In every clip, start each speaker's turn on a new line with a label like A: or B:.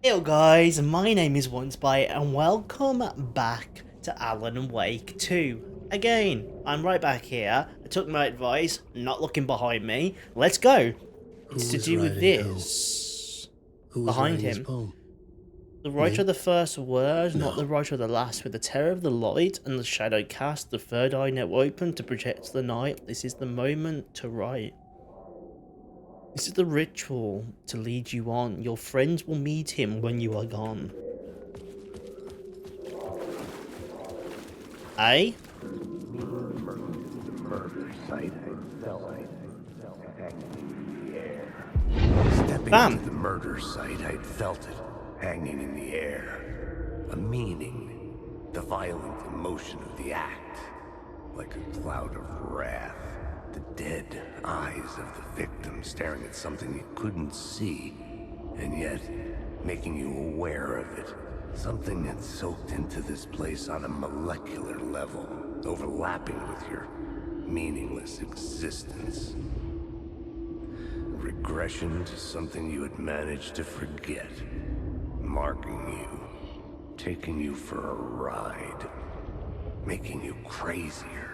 A: Hello guys, my name is OnceByte and welcome back to Alan Wake 2. Again, I'm right back here. I took my advice, not looking behind me. Let's go. It's
B: Who
A: to
B: was
A: do with
B: writing who?
A: this.
B: Who was
A: Behind
B: writing this
A: him.
B: poem?
A: The writer
B: Me?
A: of the first word, not the
B: No.
A: writer of the last. With the terror of the light and the shadow cast, the third eye now open to project the night. This is the moment to write. This is the ritual to lead you on. Your friends will meet him when you are gone. Eh?
C: Murder site itself hanging in the air. Stepping
A: Bam.
C: into the murder site, I'd felt it hanging in the air. A meaning, the violent emotion of the act, like a cloud of wrath. The dead eyes of the victim staring at something you couldn't see, and yet making you aware of it. Something had soaked into this place on a molecular level, overlapping with your meaningless existence. Regression to something you had managed to forget, marking you, taking you for a ride, making you crazier.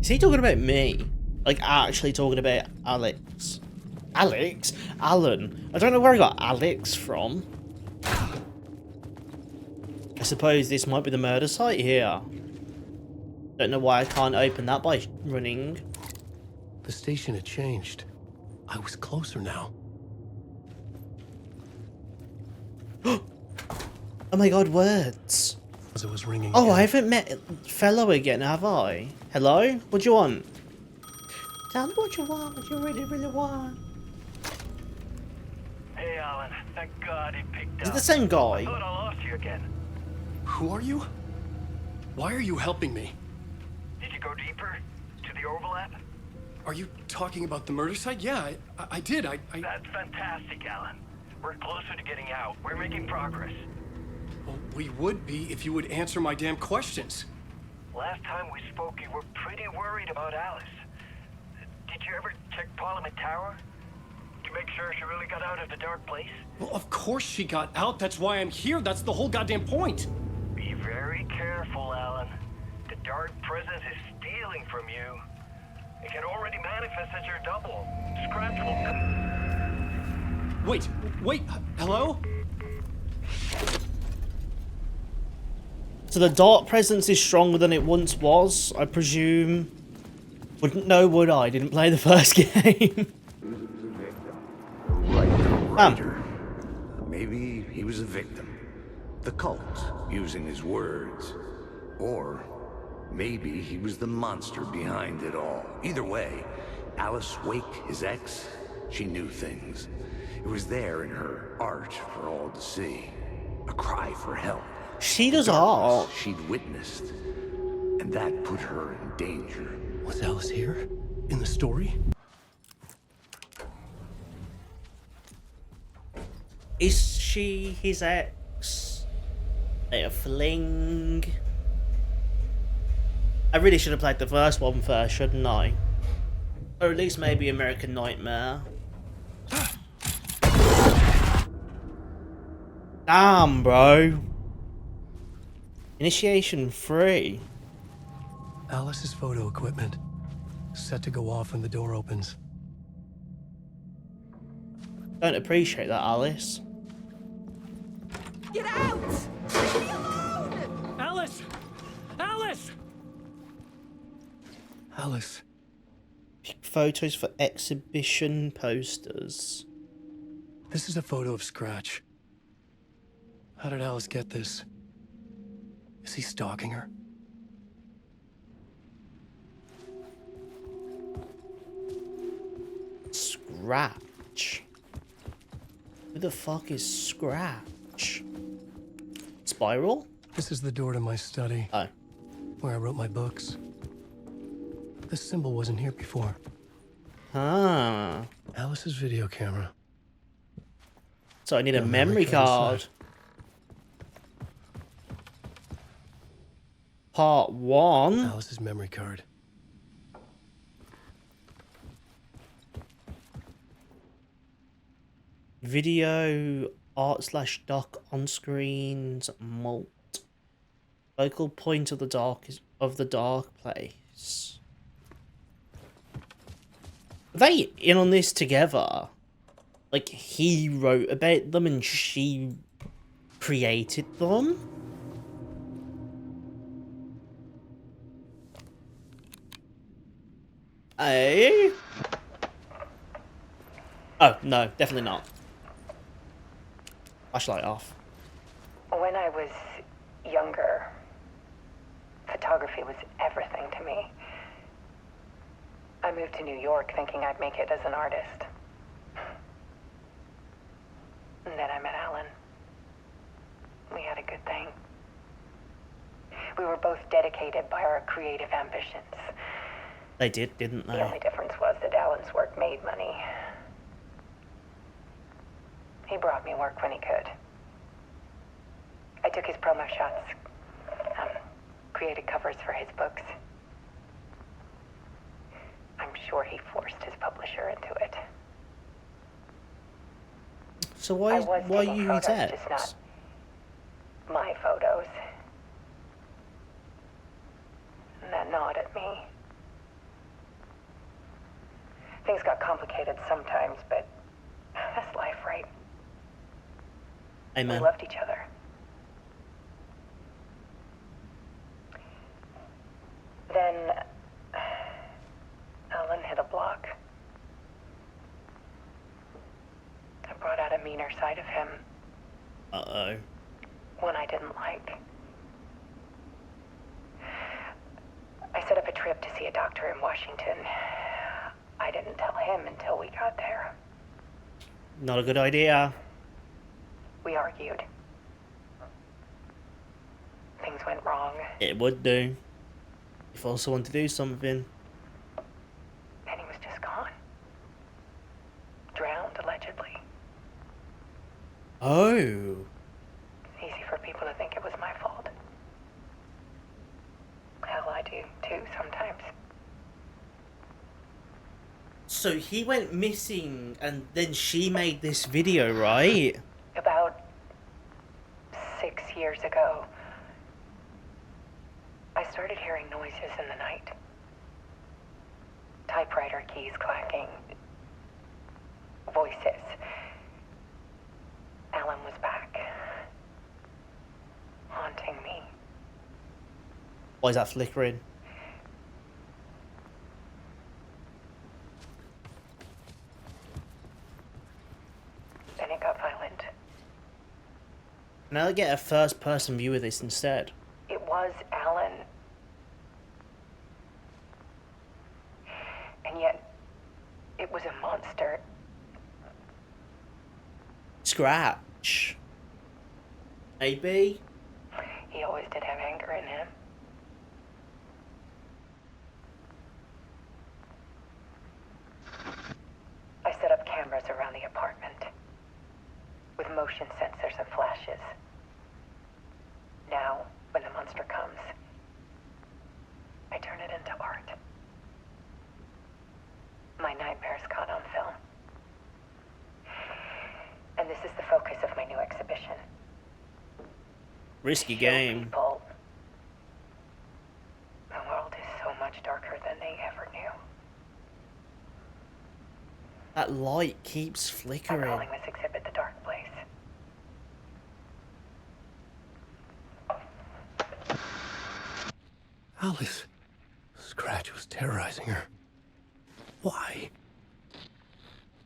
A: Is he talking about me? Like, actually talking about Alex? Alex? Alan? I don't know where I got Alex from. I suppose this might be the murder site here. Don't know why I can't open that by running.
B: The station had changed. I was closer now.
A: Oh my god, words.
B: As it was ringing
A: Oh,
B: again.
A: I haven't met Fellow again, have I? Hello? What do you want? Tell me what you want, what you really, really want.
D: Hey, Alan. Thank God he picked
A: Is it
D: up.
A: the same
D: I
A: guy?
D: thought I lost you again.
B: Who are you? Why are you helping me?
D: Did you go deeper to the overlap?
B: Are you talking about the murder site? Yeah, I did. I...
D: That's fantastic, Alan. We're closer to getting out. We're making progress.
B: Well, we would be if you would answer my damn questions.
D: Last time we spoke, you were pretty worried about Alice. Did you ever check Parliament Tower? To make sure she really got out of the dark place?
B: Well, of course she got out. That's why I'm here. That's the whole goddamn point.
D: Be very careful, Alan. The dark presence is stealing from you. It can already manifest as your double. Scratch will
B: Wait, hello?
A: So the dark presence is stronger than it once was, I presume. Wouldn't know, would I? Didn't play the first game.
C: Writer. Maybe he was a victim. The cult, using his words. Or maybe he was the monster behind it all. Either way, Alice Wake, his ex, she knew things. It was there in her art for all to see. A cry for help.
A: She does
C: Darkness
A: art.
C: she'd witnessed. And that put her in danger.
B: Was Alice here? In the story?
A: Is she his ex? A fling? I really should have played the first one first, shouldn't I? Or at least maybe American Nightmare. Damn, bro. Initiation 3.
B: Alice's photo equipment. Set to go off when the door opens.
A: Don't appreciate that, Alice.
E: Get out! Leave me alone!
B: Alice! Alice! Alice.
A: Pick photos for exhibition posters.
B: This is a photo of Scratch. How did Alice get this? Is he stalking her?
A: Scratch. Who the fuck is Scratch? Spiral?
B: This is the door to my study,
A: Oh.
B: where I wrote my books. This symbol wasn't here before.
A: Ah.
B: Alice's video camera.
A: So I need a
B: No
A: memory
B: memory card
A: card.
B: inside.
A: Part 1.
B: Alice's memory card.
A: Video art slash doc on screens mult. Focal point of the dark place. Are they in on this together? Like he wrote about them and she created them? Eh? Oh, no, definitely not. Flashlight off.
F: When I was younger, photography was everything to me. I moved to New York thinking I'd make it as an artist. And then I met Alan. We had a good thing. We were both dedicated by our creative ambitions.
A: They did, didn't they?
F: The only difference was that Alan's work made money. He brought me work when he could. I took his promo shots, created covers for his books. I'm sure he forced his publisher into it.
A: So why you
F: photos,
A: that?
F: just not my photos. And that gnawed at me. Things got complicated sometimes, but that's life, right?
A: Amen.
F: We loved each other. Then Alan hit a block. I brought out a meaner side of him.
A: Uh-oh.
F: One I didn't like. I set up a trip to see a doctor in Washington. I didn't tell him until we got there.
A: Not a good idea.
F: We argued. Things went wrong.
A: It would do. If I also want to do something.
F: And he was just gone. Drowned, allegedly.
A: Oh.
F: It's easy for people to think it was my fault. Hell, I do too sometimes.
A: So he went missing and then she made this video, right?
F: About 6 years ago, I started hearing noises in the night. Typewriter keys clacking. Voices. Alan was back. Haunting me.
A: Why is that flickering?
F: Then it got violent.
A: Now I get a first person view of this instead.
F: It was Alan. And yet, it was a monster.
A: Scratch. Maybe?
F: He always did have anger in him. I set up cameras around the apartment with motion sensors and flashes. Now, when the monster comes, I turn it into art. My nightmares caught on film. And this is the focus of my new exhibition.
A: Risky
F: Show
A: game.
F: people the world is so much darker than they ever knew.
A: That light keeps
F: I'm
A: flickering.
F: calling this exhibit The Dark Place.
B: Alice. Scratch was terrorizing her. Why?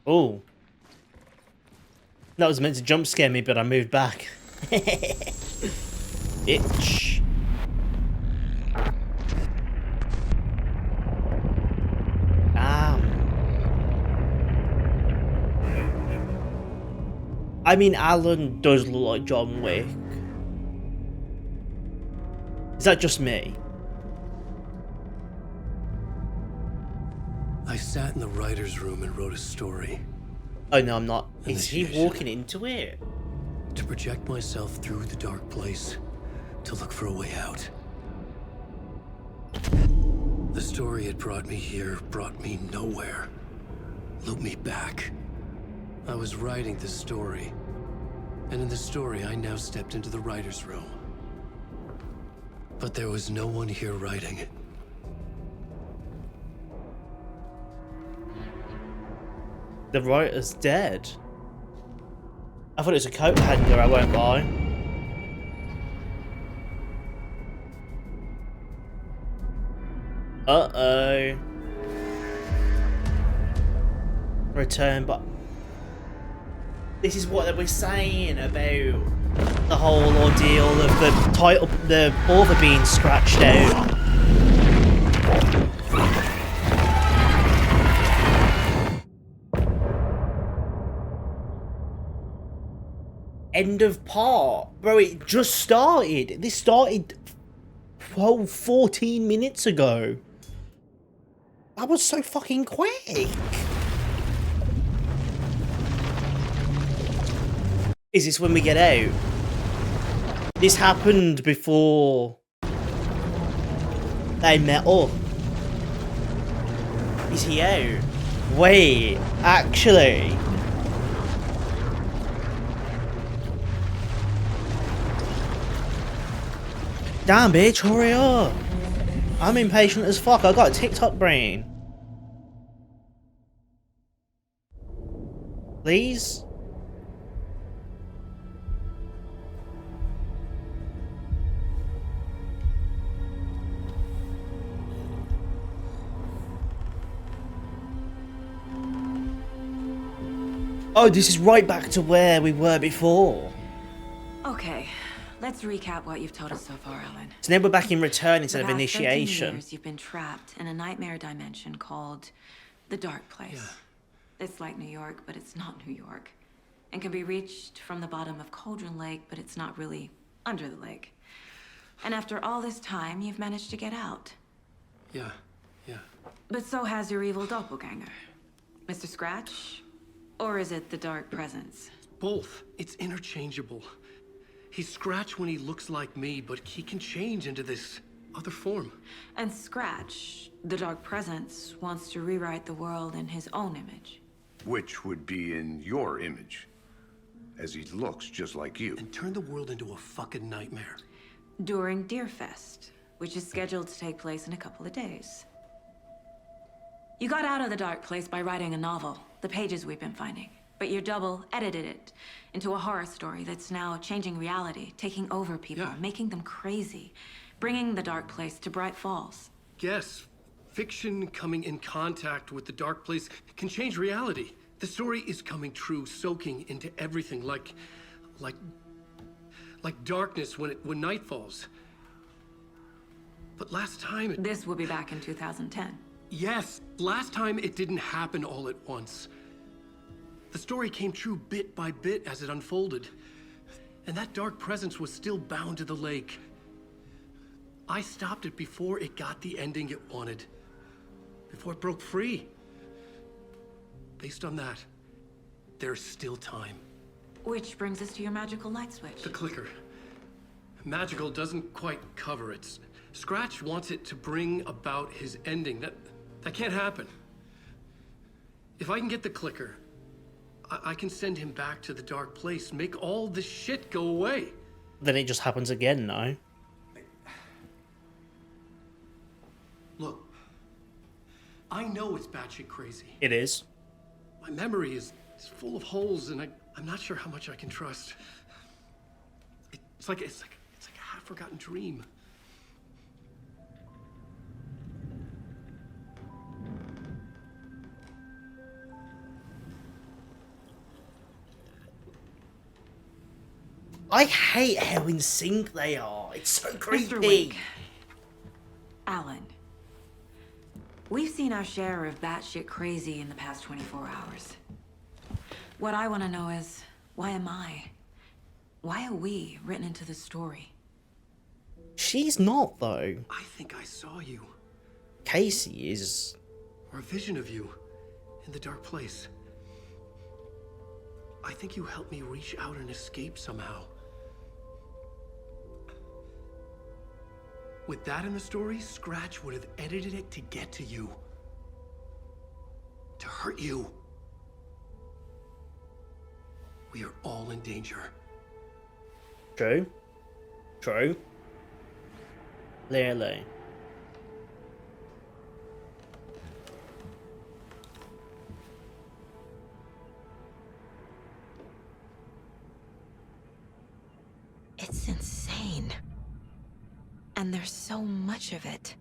A: Oh. That was meant to jump scare me, but I moved back. Itch. I mean, Alan does look like John Wick. Is that just me?
B: I sat in the writer's room and wrote a story
A: Oh no, I'm not. Is he
B: Initiation.
A: walking into it?
B: to project myself through the dark place, to look for a way out. The story had brought me here, brought me nowhere. Looped me back. I was writing the story. And in the story, I now stepped into the writer's room. But there was no one here writing it.
A: The writer's dead. I thought it was a coat hanger, I won't lie. Uh-oh. Return, but this is what they were saying about the whole ordeal of the author being scratched out. End of part. Bro, it just started. This started 14 minutes ago. That was so fucking quick. Is this when we get out? This happened before they met up. Is he out? Wait, actually. Damn, bitch, hurry up. I'm impatient as fuck. I got a TikTok brain. Please? Oh, this is right back to where we were before.
E: Okay, let's recap what you've told us so far, Alan.
A: So now we're back in return instead of
E: For the past 13
A: initiation.
E: years, you've been trapped in a nightmare dimension called the Dark Place. It's like New York, but it's not New York. And can be reached from the bottom of Cauldron Lake, but it's not really under the lake. And after all this time, you've managed to get out.
B: Yeah.
E: But so has your evil doppelganger. Mr. Scratch? Or is it the Dark Presence?
B: Both. It's interchangeable. He's Scratch when he looks like me, but he can change into this other form.
E: And Scratch, the Dark Presence, wants to rewrite the world in his own image.
C: Which would be in your image, as he looks just like you.
B: And turn the world into a fucking nightmare.
E: During Deerfest, which is scheduled to take place in a couple of days. You got out of the Dark Place by writing a novel, the pages we've been finding. But your double edited it into a horror story that's now changing reality, taking over people, making them crazy, bringing the Dark Place to Bright Falls.
B: Yes, fiction coming in contact with the Dark Place can change reality. The story is coming true, soaking into everything, like darkness when night falls. But last time
E: This will be back in 2010.
B: Yes, last time it didn't happen all at once. The story came true bit by bit as it unfolded. And that dark presence was still bound to the lake. I stopped it before it got the ending it wanted. Before it broke free. Based on that, there's still time.
E: Which brings us to your magical light switch.
B: The clicker. Magical doesn't quite cover it. Scratch wants it to bring about his ending. That can't happen. If I can get the clicker, I can send him back to the Dark Place, make all this shit go away.
A: Then it just happens again, no?
B: Look, I know it's batshit crazy.
A: It is.
B: My memory is full of holes, and I'm not sure how much I can trust. It's like a half-forgotten dream.
A: I hate how in sync they are. It's so
E: Mr.
A: creepy.
E: Wink. Alan. We've seen our share of batshit crazy in the past 24 hours. What I want to know is, why am I? Why are we written into the story?
A: She's not, though.
B: I think I saw you.
A: Casey is.
B: Or a vision of you in the Dark Place. I think you helped me reach out and escape somehow. With that in the story, Scratch would have edited it to get to you. To hurt you. we are all in danger.
A: True. True. Clearly.
E: It's insane. And there's so much of it.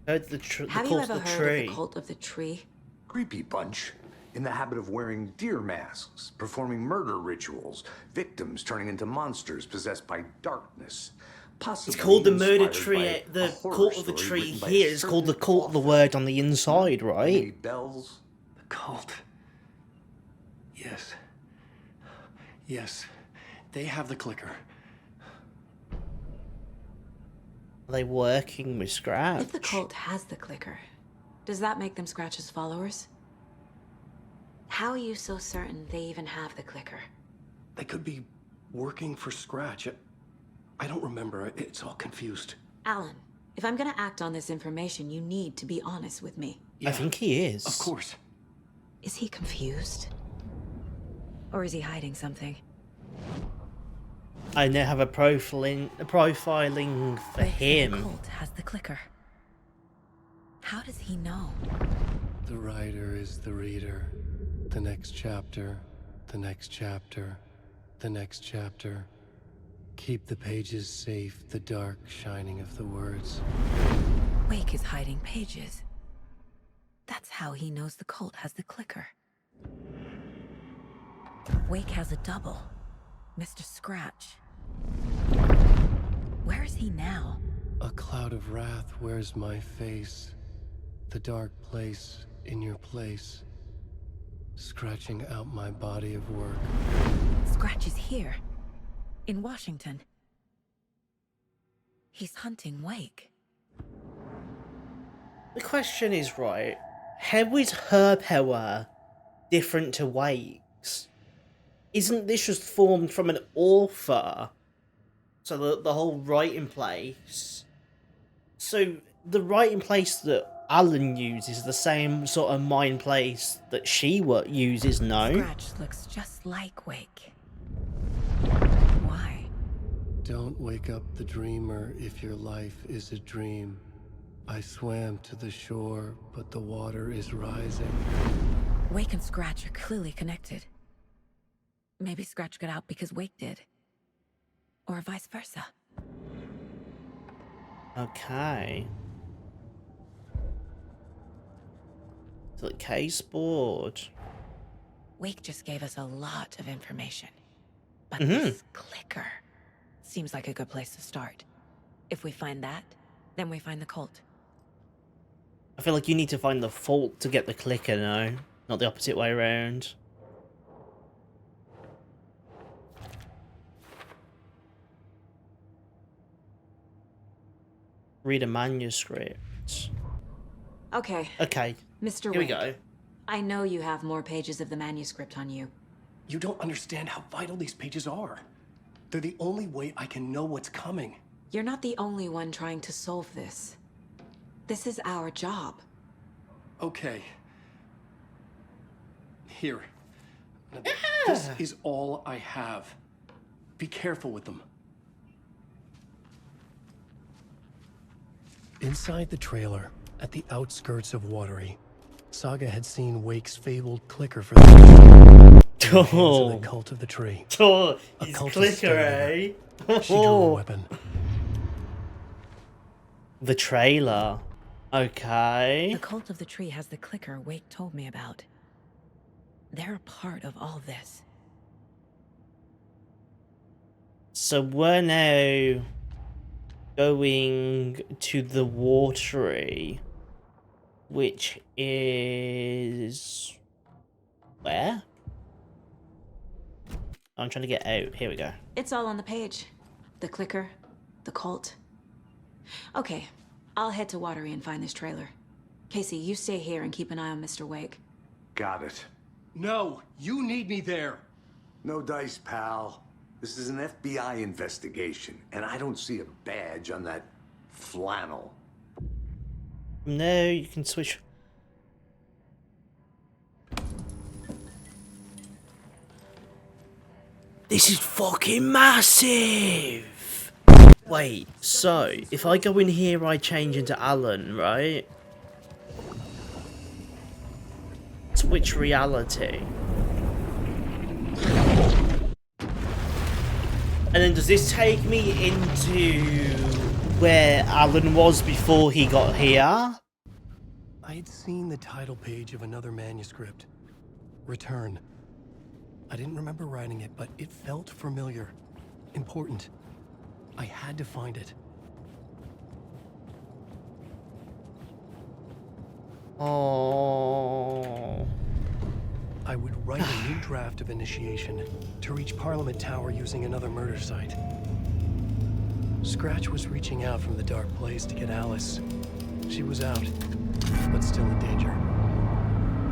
A: Heard the
E: Have you
A: cult
E: ever
A: of the
E: heard
A: tree.
E: of the cult of the tree?
C: Creepy bunch. In the habit of wearing deer masks, performing murder rituals, victims turning into monsters possessed by darkness. Possibly
A: It's called the murder
C: inspired
A: tree.
C: by a
A: The
C: horror
A: cult of the
C: story
A: tree
C: written by a
A: here is called the
C: certain
A: cult of the
C: author.
A: word on the inside,
C: Any
A: right?
C: bells?
B: The cult. Yes. Yes. They have the clicker.
A: Are they working with Scratch?
E: If the cult has the clicker, does that make them Scratch's followers? How are you so certain they even have the clicker?
B: They could be working for Scratch. I don't remember. It's all confused.
E: Alan, if I'm gonna act on this information, you need to be honest with me.
A: I think he is.
B: Of course.
E: Is he confused? Or is he hiding something?
A: I now have a profiling for
E: The
A: him.
E: cult has the clicker. How does he know?
B: The writer is the reader. The next chapter, the next chapter, the next chapter. Keep the pages safe, the dark shining of the words.
E: Wake is hiding pages. That's how he knows the cult has the clicker. Wake has a double. Mr. Scratch. Where is he now?
B: A cloud of wrath wears my face. The dark place in your place. Scratching out my body of work.
E: Scratch is here. In Washington. He's hunting Wake.
A: The question is, right, how is her power different to Wake's? Isn't this just formed from an author? So the whole writing place. So the writing place that Alan uses is the same sort of mind place that she uses, no?
E: Scratch looks just like Wake. Why?
B: Don't wake up the dreamer if your life is a dream. I swam to the shore, but the water is rising.
E: Wake and Scratch are clearly connected. Maybe Scratch got out because Wake did. Or vice versa.
A: Okay. So the case board.
E: Wake just gave us a lot of information. But
A: Mm-hmm.
E: this clicker seems like a good place to start. If we find that, then we find the cult.
A: I feel like you need to find the fault to get the clicker now, not the opposite way around. Read a manuscript.
E: Okay,
A: Okay,
E: Mr.
A: here we
E: Wake.
A: go.
E: I know you have more pages of the manuscript on you.
B: You don't understand how vital these pages are. They're the only way I can know what's coming.
E: You're not the only one trying to solve this. This is our job.
B: Okay. Here. Now, this is all I have. Be careful with them. Inside the trailer, at the outskirts of Watery, Saga had seen Wake's fabled clicker for the hands of
A: Oh,
B: the cult of the tree.
A: oh,
B: A
A: he's
B: cultist
A: clicker, eh?
B: She drew a weapon.
A: The trailer.
E: The
A: Okay.
E: cult of the tree has the clicker Wake told me about. They're a part of all this.
A: So we're now going to the Watery, which is where? I'm trying to get out. Here we go.
E: It's all on the page. The clicker, the cult. Okay, I'll head to Watery and find this trailer. Casey, you stay here and keep an eye on Mr. Wake.
C: Got it.
B: No, you need me there.
C: No dice, pal. This is an FBI investigation, and I don't see a badge on that flannel.
A: No, you can switch. This is fucking massive! Wait, so, if I go in here, I change into Alan, right? Switch reality. And then does this take me into where Alan was before he got here?
B: I'd seen the title page of another manuscript. Return. I didn't remember writing it, but it felt familiar. Important. I had to find it.
A: Oh.
B: I would write a new draft of initiation to reach Parliament Tower using another murder site. Scratch was reaching out from the dark place to get Alice. She was out, but still in danger.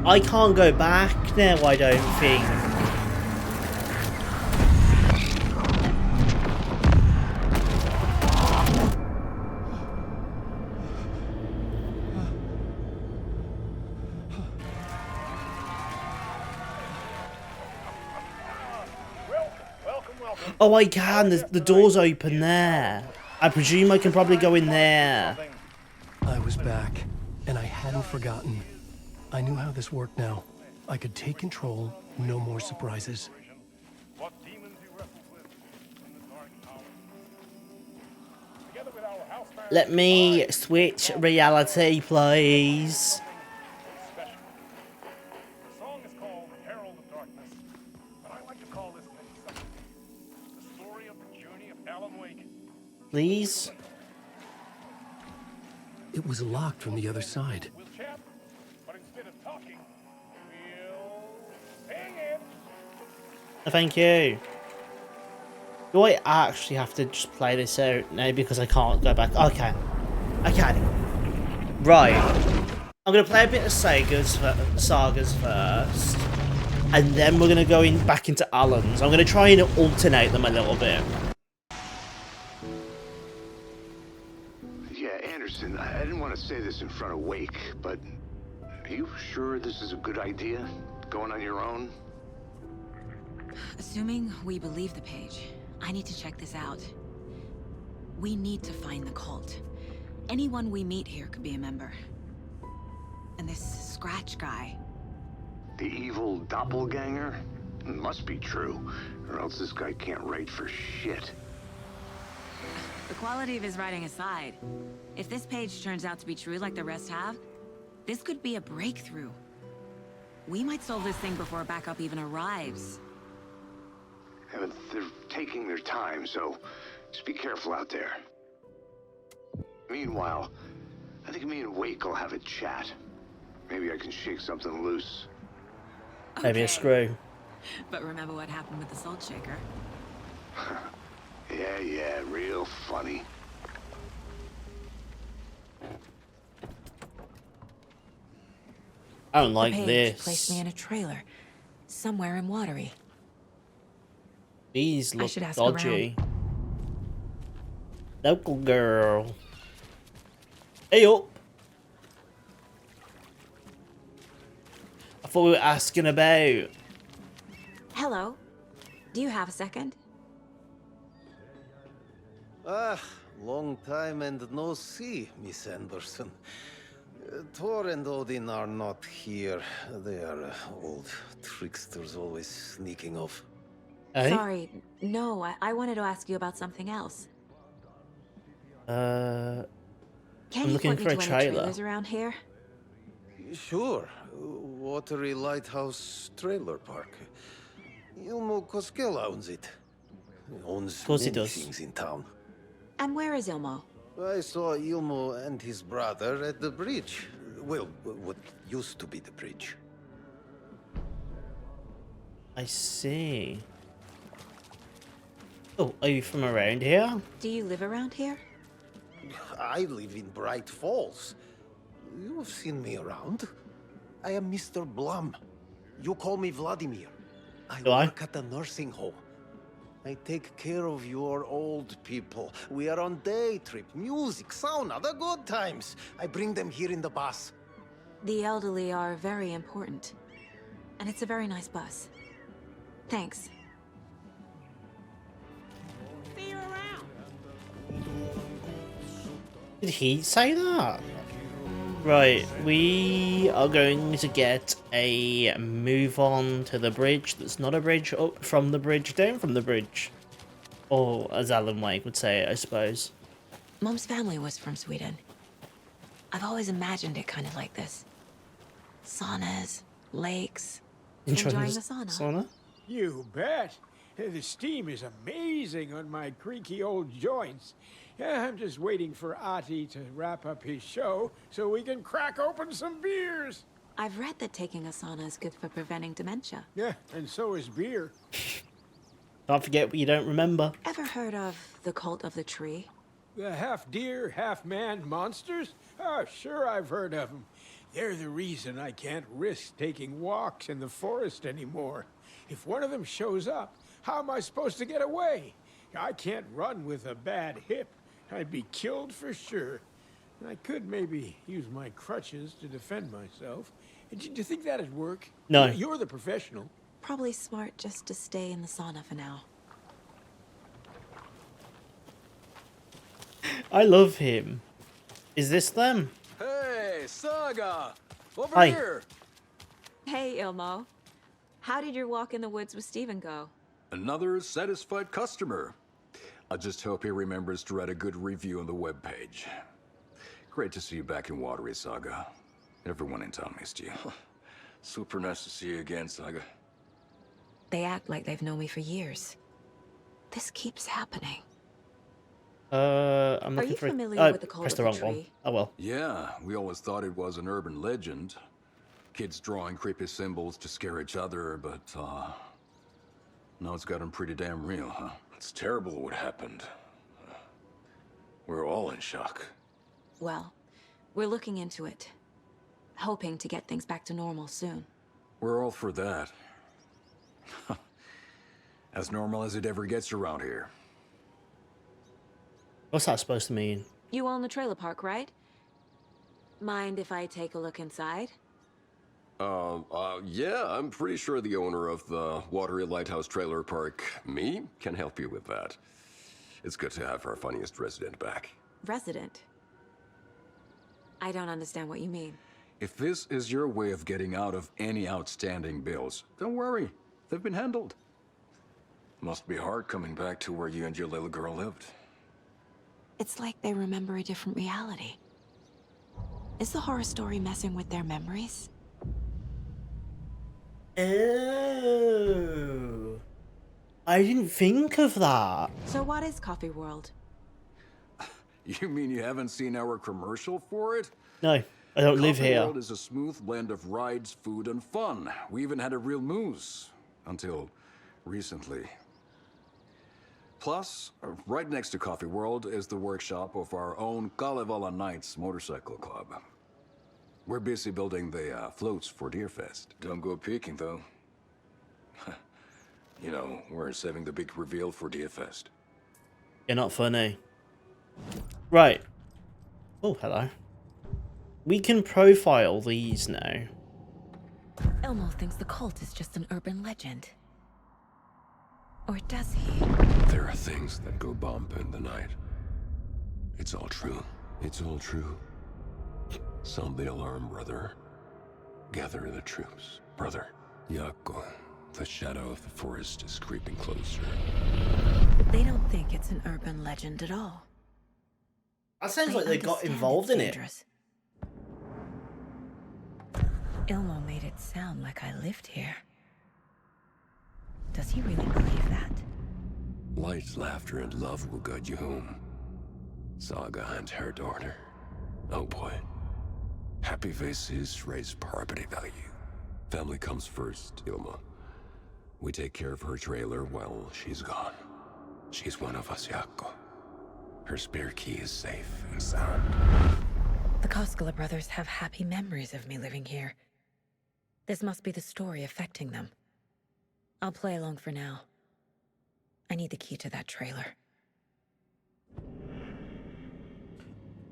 A: I can't go back now, I don't think. Oh, I can. The door's open there. I presume I can probably go in there.
B: I was back, and I hadn't forgotten. I knew how this worked now. I could take control, no more surprises.
A: Let me switch reality, please. Please?
B: It was locked from the other side.
A: Thank you. Do I actually have to just play this out now because I can't go back? Okay. Okay. Right. I'm going to play a bit of Sagas first. And then we're going to go back into Alan's. I'm going to try and alternate them a little bit.
C: Yeah, Anderson, I didn't want to say this in front of Wake, but are you sure this is a good idea? Going on your own?
E: Assuming we believe the page, I need to check this out. We need to find the cult. Anyone we meet here could be a member. And this Scratch guy.
C: The evil doppelganger? Must be true, or else this guy can't write for shit.
E: The quality of his writing aside, if this page turns out to be true like the rest have, this could be a breakthrough. We might solve this thing before backup even arrives.
C: Yeah, but they're taking their time, so just be careful out there. Meanwhile, I think me and Wake will have a chat. Maybe I can shake something loose.
A: Maybe a screw.
E: But remember what happened with the salt shaker?
C: Yeah, real funny.
A: I don't like
E: the page
A: this.
E: placed me in a trailer, somewhere in Watery.
A: These look
E: should ask
A: dodgy. Local girl. Hey up. I thought we were asking about.
E: Hello. Do you have a second?
G: Ah, long time and no see, Miss Anderson. Thor and Odin are not here. They are old tricksters always sneaking off.
A: Hey?
E: Sorry. No, I wanted to ask you about something else.
A: I'm
E: Can you
A: looking
E: point
A: for
E: me
A: a
E: to any
A: trailer.
E: trailers around here?
G: Sure. Watery Lighthouse Trailer Park. Ilmo Koskela owns it. Owns
A: Of course he
G: many
A: does.
G: things in town.
E: And where is Ilmo?
G: I saw Ilmo and his brother at the bridge. Well, what used to be the bridge.
A: I see. Oh, are you from around here?
E: Do you live around here?
G: I live in Bright Falls. You've seen me around. I am Mr. Blum. You call me Vladimir. I
A: Do I?
G: work at the nursing home. I take care of your old people. We are on day trip, music, sauna, the good times. I bring them here in the bus.
E: The elderly are very important. And it's a very nice bus. Thanks.
A: Did he say that? Right, we are going to get a move on to the bridge that's not a bridge, up from the bridge, down from the bridge. Or, as Alan Wake would say it, I suppose.
E: Mom's family was from Sweden. I've always imagined it kind of like this. Saunas, lakes. Enjoying the sauna?
H: You bet. The steam is amazing on my creaky old joints. I'm just waiting for Ati to wrap up his show so we can crack open some beers.
E: I've read that taking a sauna is good for preventing dementia.
H: Yeah, and so is beer.
A: Don't forget what you don't remember.
E: Ever heard of the cult of the tree?
H: The half-deer, half-man monsters? Oh, sure I've heard of them. They're the reason I can't risk taking walks in the forest anymore. If one of them shows up, how am I supposed to get away? I can't run with a bad hip. I'd be killed for sure. I could maybe use my crutches to defend myself. Do you think that'd work?
A: No.
H: You're the professional.
E: Probably smart just to stay in the sauna for now.
A: I love him. Is this them?
I: Hey, Saga! Over
A: Hi.
I: here!
E: Hey, Ilmo. How did your walk in the woods with Steven go?
I: Another satisfied customer. I just hope he remembers to write a good review on the webpage. Great to see you back in Watery, Saga. Everyone in town missed you. Super nice to see you again, Saga.
E: They act like they've known me for years. This keeps happening.
A: I'm
E: Are
A: looking
E: you
A: for.
E: familiar with the cult
A: pressed
E: of
A: the
E: the
A: wrong one.
E: tree?
A: Oh well.
I: Yeah, we always thought it was an urban legend. Kids drawing creepy symbols to scare each other, but, now it's gotten pretty damn real, huh? It's terrible what happened. We're all in shock.
E: Well, we're looking into it. Hoping to get things back to normal soon.
I: We're all for that. As normal as it ever gets around here.
A: What's that supposed to mean?
E: You own the trailer park, right? Mind if I take a look inside?
J: Yeah, I'm pretty sure the owner of the Watery Lighthouse Trailer Park, me, can help you with that. It's good to have our funniest resident back.
E: Resident? I don't understand what you mean.
I: If this is your way of getting out of any outstanding bills, don't worry. They've been handled. Must be hard coming back to where you and your little girl lived.
E: It's like they remember a different reality. Is the horror story messing with their memories?
A: Oh, I didn't think of that.
E: So what is Coffee World?
I: You mean you haven't seen our commercial for it?
A: No, I don't live
I: Coffee
A: here.
I: World is a smooth blend of rides, food, and fun. We even had a real moose. Until recently. Plus, right next to Coffee World is the workshop of our own Kalevala Knights Motorcycle Club. We're busy building the floats for Deerfest. Don't go peeking, though. You know, we're saving the big reveal for Deerfest.
A: You're not funny. Right. Oh, hello. We can profile these now.
E: Elmo thinks the cult is just an urban legend. Or does he?
J: There are things that go bump in the night. It's all true. It's all true. Sound the alarm, brother. Gather the troops, brother. Yako, the shadow of the forest is creeping closer.
E: They don't think it's an urban legend at all.
A: That sounds
E: I
A: like they got
E: understand
A: involved
E: it's
A: in it.
E: dangerous. Ilmo made it sound like I lived here. Does he really believe that?
J: Light, laughter, and love will guide you home. Saga and her daughter. Oh boy. Happy faces raise property value. Family comes first, Ilma. We take care of her trailer while she's gone. She's one of us, Yako. Her spare key is safe and sound.
E: The Koskela brothers have happy memories of me living here. This must be the story affecting them. I'll play along for now. I need the key to that trailer.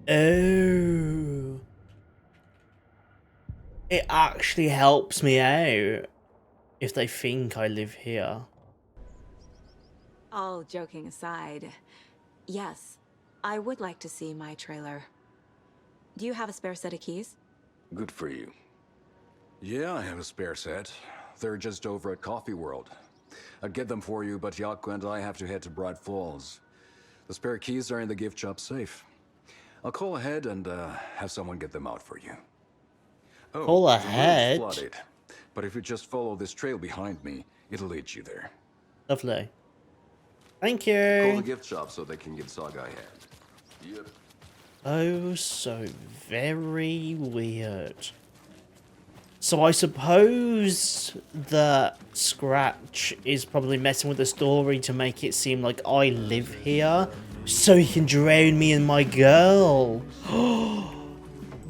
A: Oh. It actually helps me out if they think I live here.
E: All joking aside, yes, I would like to see my trailer. Do you have a spare set of keys?
I: Good for you. Yeah, I have a spare set. They're just over at Coffee World. I'd get them for you, but Yaku and I have to head to Bright Falls. The spare keys are in the gift shop safe. I'll call ahead and have someone get them out for you. Oh,
A: Call
I: the road's
A: ahead?
I: flooded, but if you just follow this trail behind me, it'll lead you there.
A: Lovely. Thank
I: Call the
A: you.
I: gift shop so they can get Saga ahead. Yep.
A: Oh, so very weird. So I suppose that Scratch is probably messing with the story to make it seem like I live here, so he can drown me and my girl.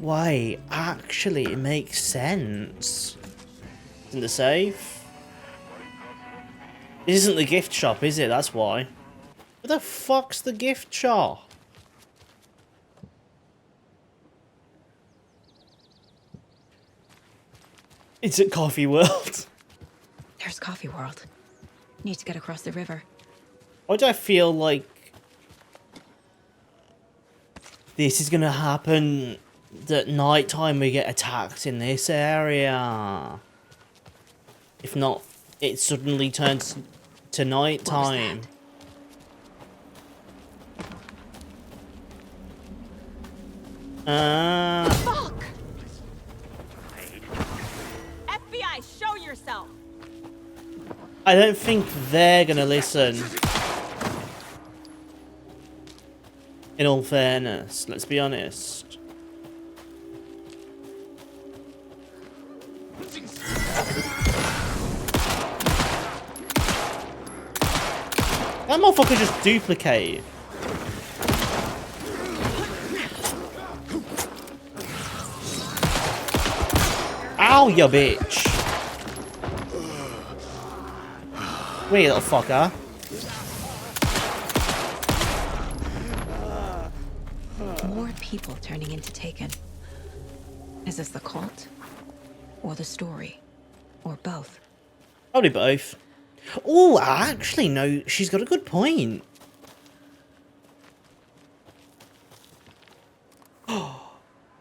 A: Wait, actually, it makes sense. In the safe? This isn't the gift shop, is it? That's why. Where the fuck's the gift shop? It's at Coffee World.
E: There's Coffee World. Need to get across the river.
A: Why do I feel like this is gonna happen at night time? We get attacked in this area. If not, it suddenly turns to night time.
E: Fuck! FBI, show yourself!
A: I don't think they're gonna listen. In all fairness, let's be honest. That motherfucker just duplicate. Ow, you bitch. Wait, you little fucker.
E: More people turning into Taken. Is this the cult? Or the story? Or both?
A: Probably both. Oh, actually, no, she's got a good point. A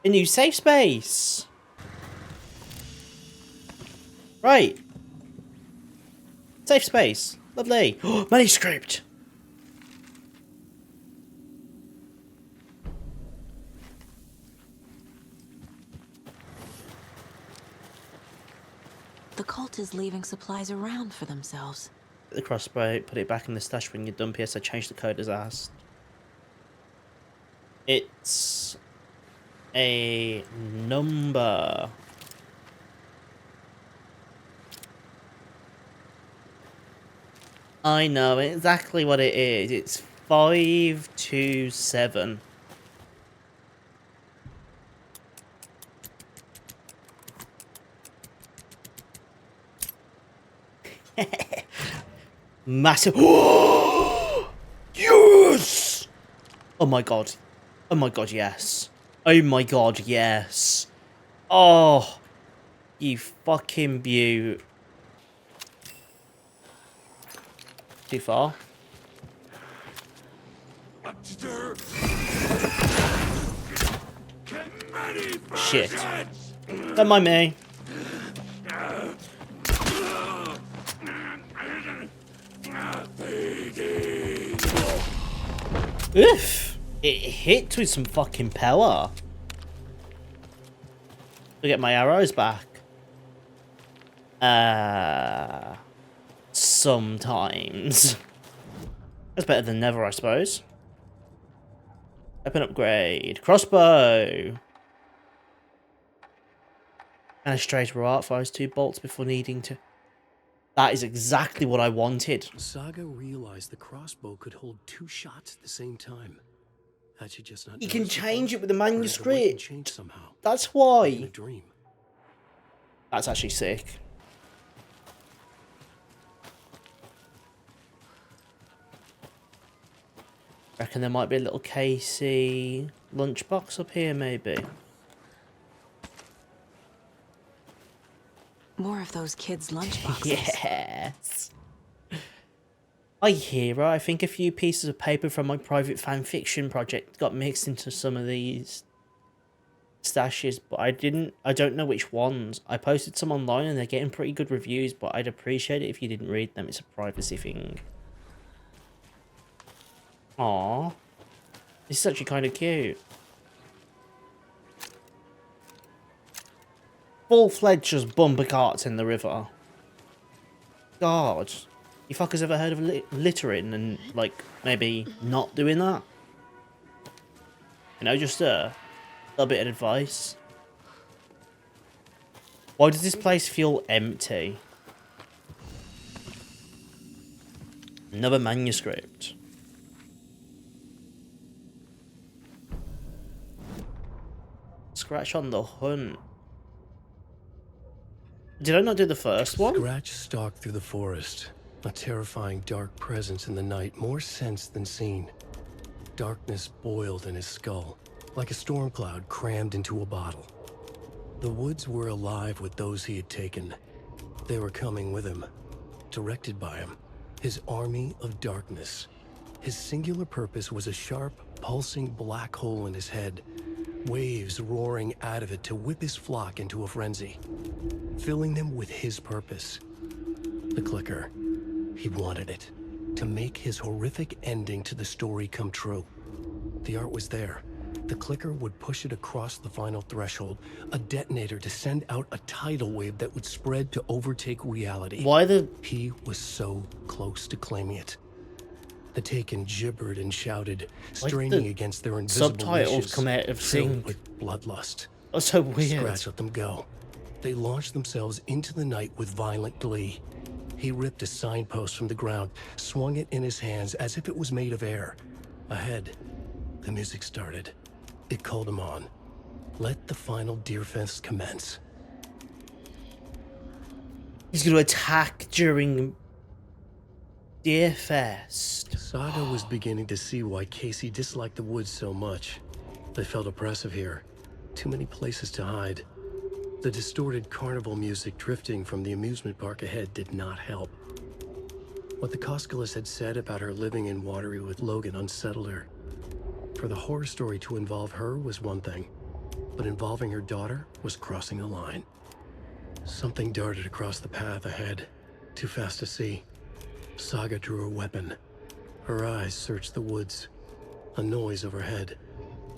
A: new safe space. Right. Safe space. Lovely. Manuscript.
E: The cult is leaving supplies around for themselves.
A: The crossbow, put it back in the stash when you're done. PS, I changed the code as asked. It's a number. I know exactly what it is. It's 527. Massive. Yes! Oh my god. Oh my god, yes. Oh my god, yes. Oh, you fucking beaut. Too far. Shit. Don't mind me. Oof! It hit with some fucking power. To get my arrows back. Sometimes. That's better than never, I suppose. Weapon upgrade. Crossbow. And a straight art fires 2 bolts before needing to... That is exactly what I wanted.
B: Saga realized the crossbow could hold 2 shots at the same time. Had she just not
A: You can
B: noticed
A: change
B: before?
A: it with the
B: Or had the weapon
A: manuscript.
B: changed somehow?
A: That's
B: Like in
A: why.
B: a dream.
A: That's actually sick. Reckon there might be a little Casey lunchbox up here, maybe.
E: More of those kids' lunchboxes.
A: Yes. Hi, Hero. I think a few pieces of paper from my private fan fiction project got mixed into some of these. stashes, but I don't know which ones. I posted some online and they're getting pretty good reviews, but I'd appreciate it if you didn't read them. It's a privacy thing. Aww. This is actually kind of cute. Full-fledged just bumper carts in the river. God. You fuckers ever heard of littering and, like, maybe not doing that? You know, just a little bit of advice. Why does this place feel empty? Another manuscript. Scratch on the hunt. Did I not do the first one?
K: Scratch stalked through the forest. A terrifying dark presence in the night, more sensed than seen. Darkness boiled in his skull, like a storm cloud crammed into a bottle. The woods were alive with those he had taken. They were coming with him, directed by him. His army of darkness. His singular purpose was a sharp, pulsing black hole in his head, waves roaring out of it to whip his flock into a frenzy, filling them with his purpose. The clicker. He wanted it, to make his horrific ending to the story come true. The art was there. The clicker would push it across the final threshold, a detonator to send out a tidal wave that would spread to overtake reality.
A: Why the...
K: He was so close to claiming it. The Taken gibbered and shouted, straining against their invisible
A: subtitles
K: wishes,
A: come out of
K: filled
A: sync.
K: with bloodlust.
A: Oh, so weird.
K: Scratch let them go. They launched themselves into the night with violent glee. He ripped a signpost from the ground, swung it in his hands as if it was made of air. Ahead, the music started. It called him on. Let the final Deerfest commence.
A: He's going to attack during Deerfest.
K: Saga was beginning to see why Casey disliked the woods so much. They felt oppressive here. Too many places to hide. The distorted carnival music drifting from the amusement park ahead did not help. What the Koskalis had said about her living in Watery with Logan unsettled her. For the horror story to involve her was one thing, but involving her daughter was crossing a line. Something darted across the path ahead, too fast to see. Saga drew her weapon. Her eyes searched the woods. A noise overhead.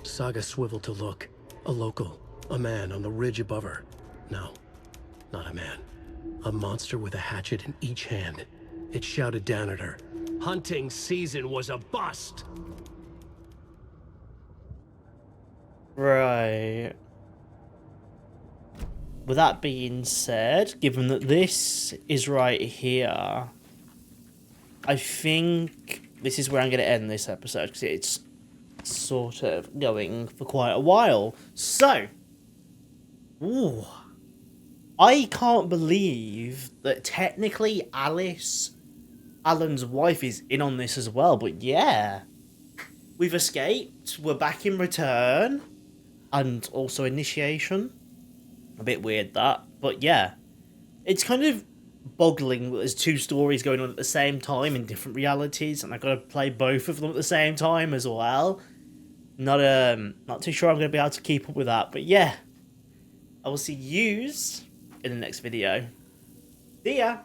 K: Saga swiveled to look. A local, a man on the ridge above her. No, not a man. A monster with a hatchet in each hand. It shouted down at her. Hunting season was a bust!
A: Right. With that being said, given that this is right here, I think this is where I'm going to end this episode, because it's sort of going for quite a while. So, ooh, I can't believe that technically Alice, Alan's wife, is in on this as well. But yeah, we've escaped. We're back in return. And also initiation. A bit weird that. But yeah, it's kind of boggling that there's two stories going on at the same time in different realities. And I've got to play both of them at the same time as well. Not too sure I'm going to be able to keep up with that. But yeah, I will see yous in the next video. See ya!